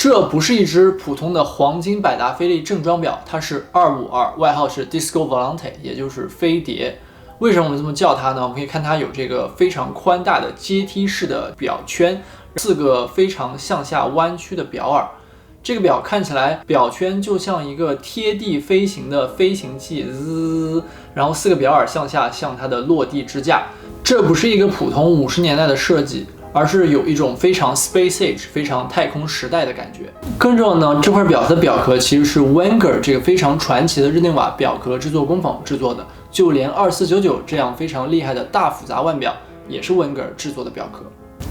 这不是一只普通的黄金百达翡丽正装表，它是252，外号是 Disco Volante， 也就是飞碟。为什么我们这么叫它呢？我们可以看它有这个非常宽大的阶梯式的表圈，4个非常向下弯曲的表耳。这个表看起来表圈就像一个贴地飞行的飞行器，然后4个表耳向下像它的落地支架。这不是一个普通50年代的设计，而是有一种非常 Space Age 非常太空时代的感觉。更重要呢，这块表的表壳其实是 Wenger 这个非常传奇的日内瓦表壳制作工坊制作的，就连2499这样非常厉害的大复杂腕表也是 Wenger 制作的表壳。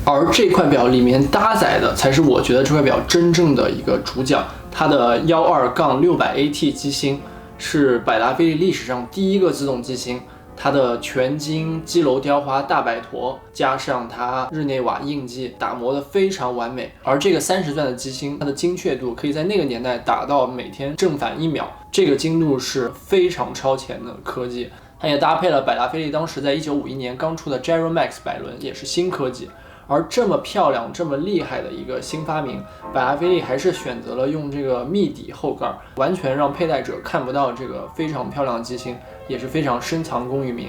而这块表里面搭载的才是我觉得这块表真正的一个主角，它的12-600AT 机芯是百达翡丽历史上第一个自动机芯。它的全金基楼雕花大白驼加上它日内瓦印记打磨的非常完美，而这个30钻的机芯，它的精确度可以在那个年代达到每天正反1秒，这个精度是非常超前的科技。它也搭配了百达翡丽当时在1951年刚出的 Gero Max 百轮，也是新科技。而这么漂亮、这么厉害的一个新发明，百达翡丽还是选择了用这个密底后盖，完全让佩戴者看不到这个非常漂亮的机芯，也是非常深藏功与名。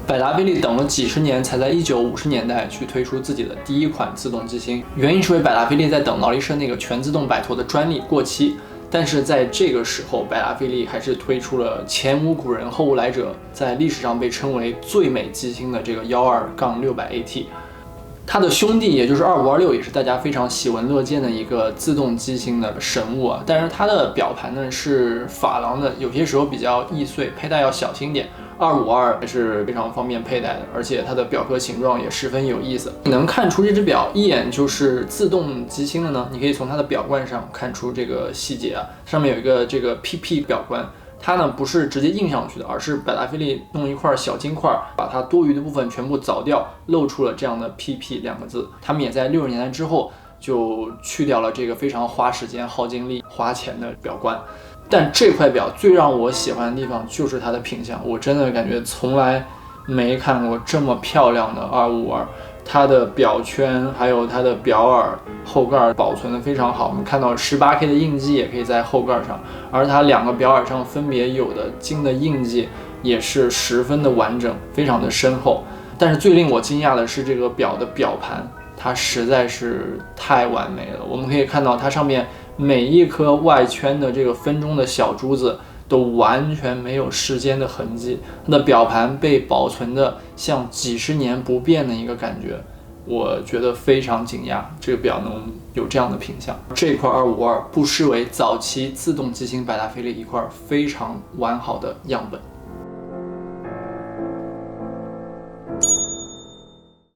百达翡丽等了几十年，才在1950年代去推出自己的第一款自动机芯，原因是因为百达翡丽在等劳力士那个全自动摆脱的专利过期。但是在这个时候，百达翡丽还是推出了前无古人后无来者，在历史上被称为最美机芯的这个12-600AT。它的兄弟也就是2526，也是大家非常喜闻乐见的一个自动机芯的神物啊。但是它的表盘呢是珐琅的，有些时候比较易碎，佩戴要小心点。252还是非常方便佩戴的，而且它的表壳形状也十分有意思。你能看出这只表一眼就是自动机芯的呢？你可以从它的表冠上看出这个细节啊，上面有一个这个 PP 表冠。它呢不是直接印上去的，而是百达翡丽弄一块小金块，把它多余的部分全部凿掉，露出了这样的 PP 2个字。他们也在60年代之后就去掉了这个非常花时间、耗精力、花钱的表冠。但这块表最让我喜欢的地方就是它的品相，我真的感觉从来没看过这么漂亮的252。它的表圈还有它的表耳后盖保存的非常好，我们看到 18K 的印记也可以在后盖上，而它2个表耳上分别有的金的印记也是十分的完整，非常的深厚。但是最令我惊讶的是这个表的表盘，它实在是太完美了。我们可以看到它上面每一颗外圈的这个分钟的小珠子都完全没有时间的痕迹，它的表盘被保存的像几十年不变的一个感觉，我觉得非常惊讶，这个表能有这样的品相。这块252不失为早期自动机芯百达翡丽一块非常完好的样本。